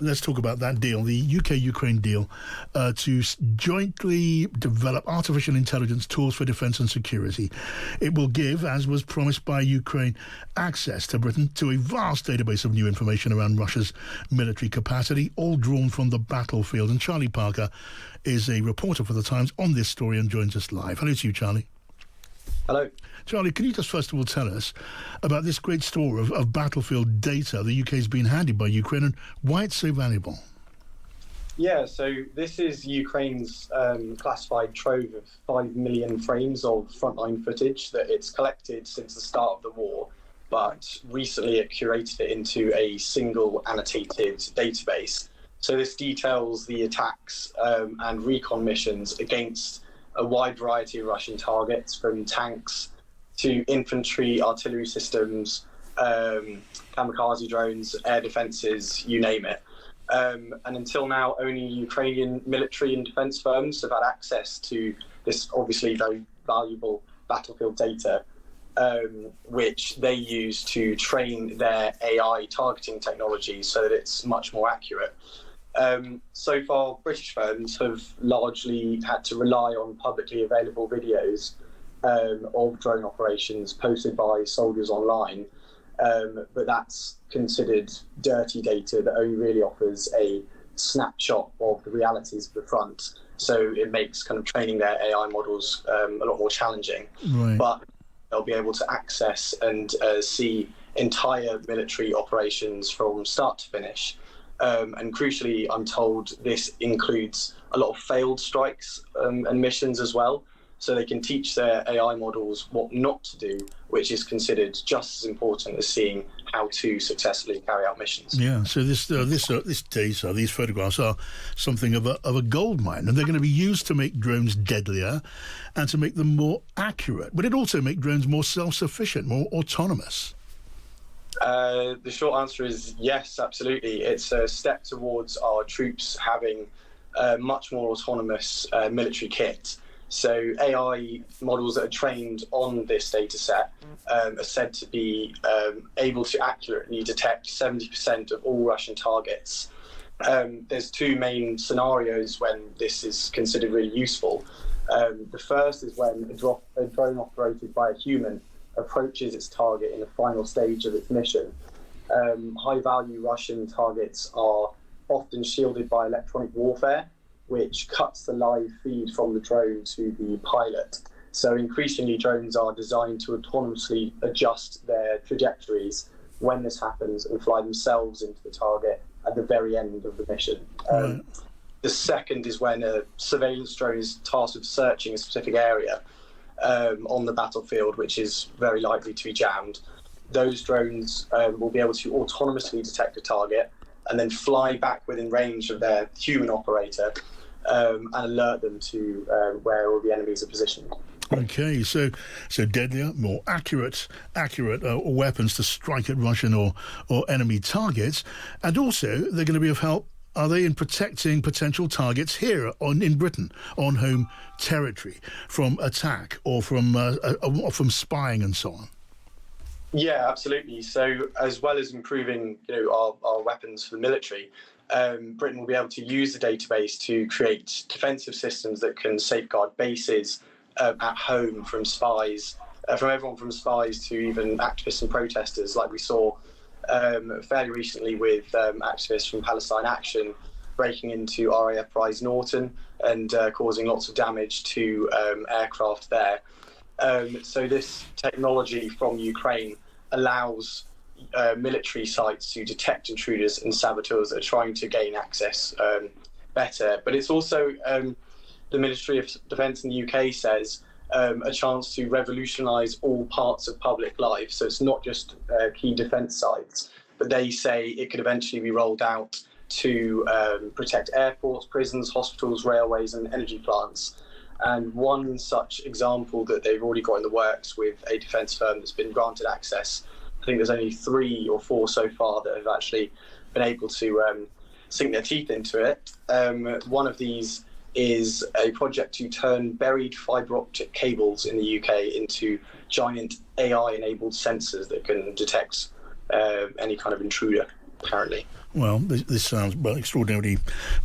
Let's talk about that deal, the UK-Ukraine deal, to jointly develop artificial intelligence tools for defence and security. It will give, as was promised by Ukraine, access to Britain to a vast database of new information around Russia's military capacity, all drawn from the battlefield. And Charlie Parker is a reporter for The Times on this story and joins us live. Hello to you, Charlie. Hello. Charlie, can you just first of all tell us about this great store of battlefield data the UK has been handed by Ukraine and why it's so valuable? Yeah, so this is Ukraine's classified trove of 5 million frames of frontline footage that it's collected since the start of the war, but recently it curated it into a single annotated database. So this details the attacks and recon missions against a wide variety of Russian targets, from tanks to infantry, artillery systems, kamikaze drones, air defences, you name it. And until now, only Ukrainian military and defence firms have had access to this obviously very valuable battlefield data, which they use to train their AI targeting technology so that it's much more accurate. So far, British firms have largely had to rely on publicly available videos of drone operations posted by soldiers online, but that's considered dirty data that only really offers a snapshot of the realities of the front. So it makes kind of training their AI models a lot more challenging. Right. But they'll be able to access and see entire military operations from start to finish. And crucially, I'm told this includes a lot of failed strikes and missions as well. So they can teach their AI models what not to do, which is considered just as important as seeing how to successfully carry out missions. Yeah, so this data, these photographs are something of a gold mine, and they're going to be used to make drones deadlier and to make them more accurate. But it also make drones more self-sufficient, more autonomous. The short answer is yes, absolutely. It's a step towards our troops having much more autonomous military kit. So AI models that are trained on this data set are said to be able to accurately detect 70% of all Russian targets. There's two main scenarios when this is considered really useful. The first is when a drone operated by a human approaches its target in the final stage of its mission. High-value Russian targets are often shielded by electronic warfare, which cuts the live feed from the drone to the pilot. So increasingly, drones are designed to autonomously adjust their trajectories when this happens and fly themselves into the target at the very end of the mission. Right. The second is when a surveillance drone is tasked with searching a specific area on the battlefield, which is very likely to be jammed. Those drones will be able to autonomously detect a target and then fly back within range of their human operator and alert them to where all the enemies are positioned. Okay, so deadlier, more accurate weapons to strike at Russian or enemy targets, and also they're going to be of help. Are they in protecting potential targets here in Britain, on home territory, from attack or from spying and so on? Yeah, absolutely. So as well as improving, our weapons for the military, Britain will be able to use the database to create defensive systems that can safeguard bases at home from spies, from everyone from spies to even activists and protesters, like we saw fairly recently with activists from Palestine Action breaking into RAF Prize Norton and causing lots of damage to aircraft there. So this technology from Ukraine allows military sites to detect intruders and saboteurs that are trying to gain access better. But it's also, the Ministry of Defence in the UK says, a chance to revolutionise all parts of public life. So it's not just key defence sites, but they say it could eventually be rolled out to protect airports, prisons, hospitals, railways and energy plants. And one such example that they've already got in the works with a defence firm that's been granted access, I think there's only 3 or 4 so far that have actually been able to sink their teeth into it. One of these is a project to turn buried fibre optic cables in the UK into giant AI-enabled sensors that can detect any kind of intruder, apparently. Well, this sounds extraordinarily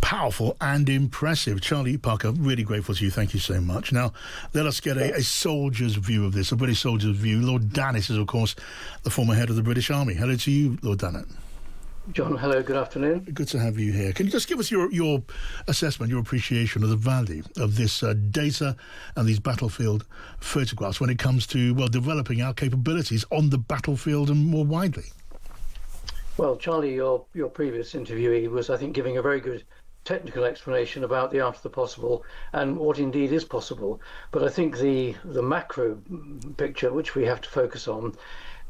powerful and impressive. Charlie Parker, really grateful to you. Thank you so much. Now, let us get a soldier's view of this, a British soldier's view. Lord Dannatt is, of course, the former head of the British Army. Hello to you, Lord Dannatt. John, hello, good afternoon. Good to have you here. Can you just give us your assessment, your appreciation of the value of this data and these battlefield photographs when it comes to, developing our capabilities on the battlefield and more widely? Well, Charlie, your previous interviewee was, I think, giving a very good technical explanation about the art of the possible and what indeed is possible. But I think the macro picture, which we have to focus on,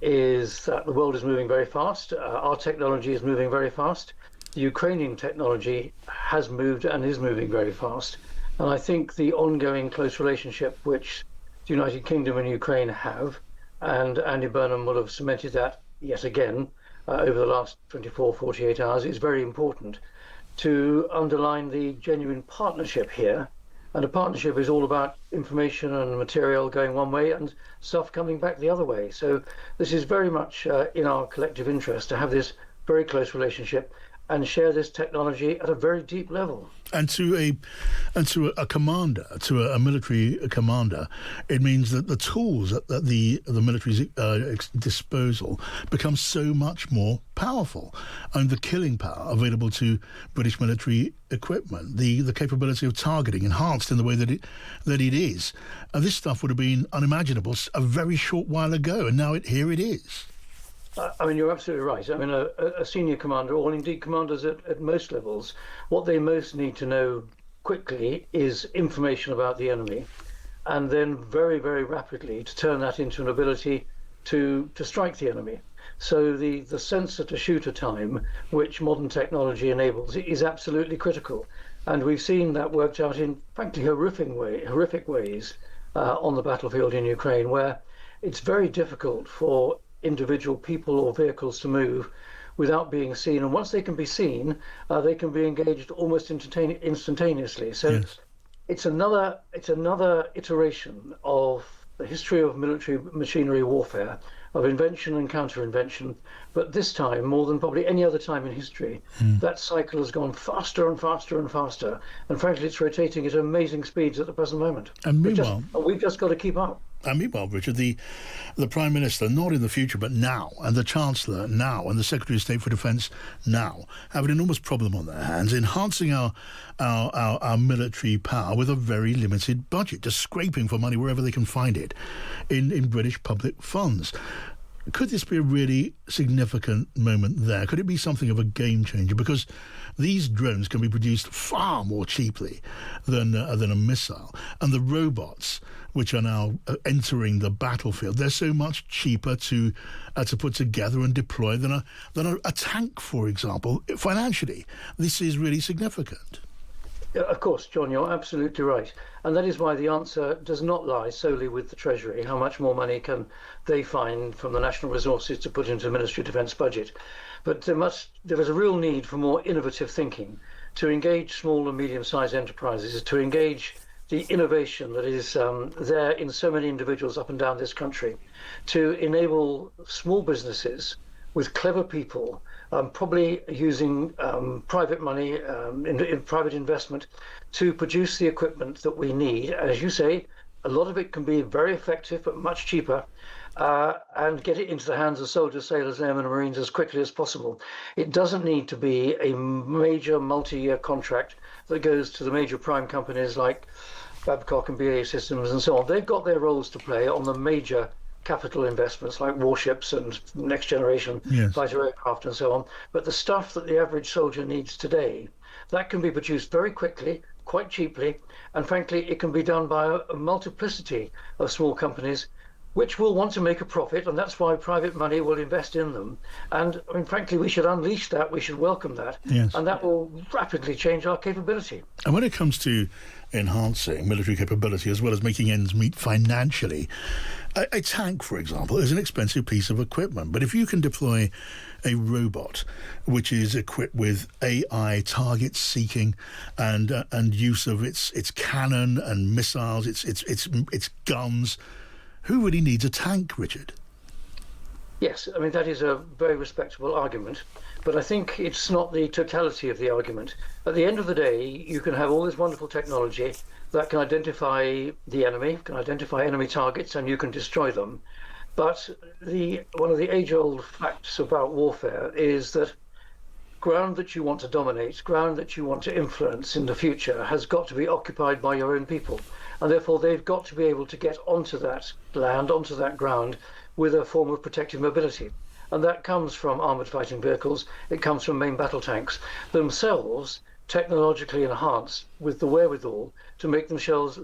is that the world is moving very fast. Our technology is moving very fast. The Ukrainian technology has moved and is moving very fast. And I think the ongoing close relationship which the United Kingdom and Ukraine have, and Andy Burnham will have cemented that yet again over the last 24, 48 hours, is very important to underline the genuine partnership here. And a partnership is all about information and material going one way and stuff coming back the other way. So this is very much in our collective interest to have this very close relationship and share this technology at a very deep level. And to a commander, to a military commander, it means that the tools at the military's disposal become so much more powerful, and the killing power available to British military equipment, the capability of targeting enhanced in the way that it is. This stuff would have been unimaginable a very short while ago, and now here it is. I mean, you're absolutely right. I mean, a senior commander, or indeed commanders at most levels, what they most need to know quickly is information about the enemy, and then very, very rapidly to turn that into an ability to strike the enemy. So the sensor to shooter time, which modern technology enables, is absolutely critical. And we've seen that worked out in, frankly, horrific ways on the battlefield in Ukraine, where it's very difficult for individual people or vehicles to move without being seen, and once they can be seen, they can be engaged almost instantaneously. So yes. It's another iteration of the history of military machinery warfare, of invention and counter-invention, but this time, more than probably any other time in history, that cycle has gone faster and faster and faster, and frankly it's rotating at amazing speeds at the present moment. And meanwhile, we've just got to keep up. And meanwhile, Richard, the Prime Minister, not in the future, but now, and the Chancellor now, and the Secretary of State for Defence now, have an enormous problem on their hands, enhancing our military power with a very limited budget, just scraping for money wherever they can find it in British public funds. Could this be a really significant moment there? Could it be something of a game changer? Because these drones can be produced far more cheaply than a missile, and the robots which are now entering the battlefield, they're so much cheaper to put together and deploy than a tank, for example. Financially, this is really significant. Of course, John, you're absolutely right. And that is why the answer does not lie solely with the Treasury. How much more money can they find from the national resources to put into the Ministry of Defence budget? But there is a real need for more innovative thinking, to engage small and medium-sized enterprises, to engage the innovation that is there in so many individuals up and down this country, to enable small businesses with clever people, probably using private money, in private investment, to produce the equipment that we need. As you say, a lot of it can be very effective, but much cheaper, and get it into the hands of soldiers, sailors, airmen, and marines as quickly as possible. It doesn't need to be a major multi-year contract that goes to the major prime companies like Babcock and BAE Systems and so on. They've got their roles to play on the major capital investments like warships and next generation fighter aircraft and so on. But the stuff that the average soldier needs today, that can be produced very quickly, quite cheaply, and frankly, it can be done by a multiplicity of small companies which will want to make a profit, and that's why private money will invest in them. And I mean, frankly, we should unleash that, we should welcome that, and that will rapidly change our capability. And when it comes to enhancing military capability as well as making ends meet financially, a tank, for example, is an expensive piece of equipment. But if you can deploy a robot which is equipped with AI target seeking and use of its cannon and missiles, its guns, who really needs a tank, Richard? Yes, I mean, that is a very respectable argument, but I think it's not the totality of the argument. At the end of the day, you can have all this wonderful technology that can identify the enemy, can identify enemy targets, and you can destroy them. But one of the age-old facts about warfare is that ground that you want to dominate, ground that you want to influence in the future has got to be occupied by your own people. And therefore, they've got to be able to get onto that land, onto that ground, with a form of protective mobility. And that comes from armoured fighting vehicles, it comes from main battle tanks, themselves technologically enhanced with the wherewithal to make themselves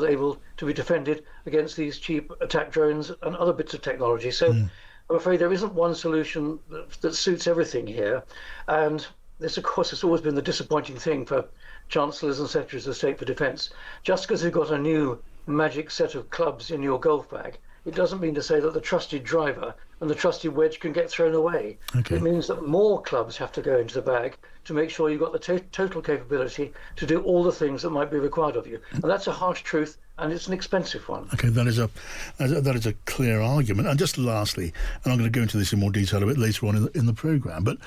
able to be defended against these cheap attack drones and other bits of technology. So I'm afraid there isn't one solution that suits everything here. And this, of course, has always been the disappointing thing for chancellors and secretaries of state for defence. Just because you've got a new magic set of clubs in your golf bag, it doesn't mean to say that the trusted driver and the trusted wedge can get thrown away. Okay. It means that more clubs have to go into the bag to make sure you've got the total capability to do all the things that might be required of you. And that's a harsh truth, and it's an expensive one. Okay, that is a clear argument. And just lastly, and I'm going to go into this in more detail a bit later on in the programme, but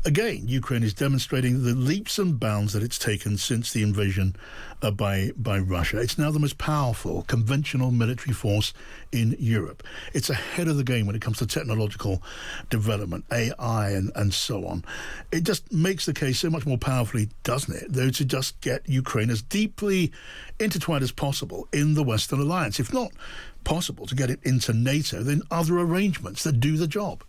again, Ukraine is demonstrating the leaps and bounds that it's taken since the invasion by Russia. It's now the most powerful conventional military force in Europe. It's ahead of the game when it comes to technological development, AI and so on. It just makes the case so much more powerfully, doesn't it, though, to just get Ukraine as deeply intertwined as possible in the Western alliance. If not possible to get it into NATO, then other arrangements that do the job.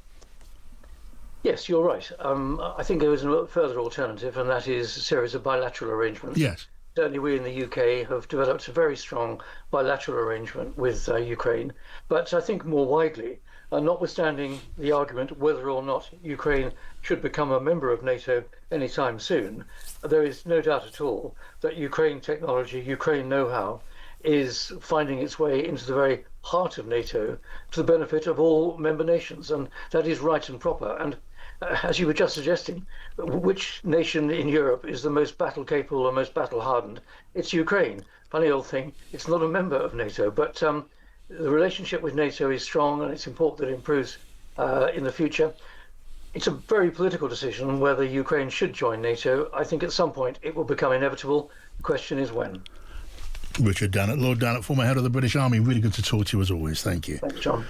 Yes, you're right. I think there is a further alternative, and that is a series of bilateral arrangements. Yes. Certainly we in the UK have developed a very strong bilateral arrangement with Ukraine. But I think more widely, notwithstanding the argument whether or not Ukraine should become a member of NATO anytime soon, there is no doubt at all that Ukraine technology, Ukraine know-how, is finding its way into the very heart of NATO to the benefit of all member nations. And that is right and proper. And as you were just suggesting, which nation in Europe is the most battle capable or most battle hardened? It's Ukraine. Funny old thing, it's not a member of NATO, but the relationship with NATO is strong, and it's important that it improves in the future. It's a very political decision whether Ukraine should join NATO. I think at some point it will become inevitable. The question is when. Richard Dannatt, Lord Dannatt, former head of the British Army. Really good to talk to you as always. Thank you. Thanks, John.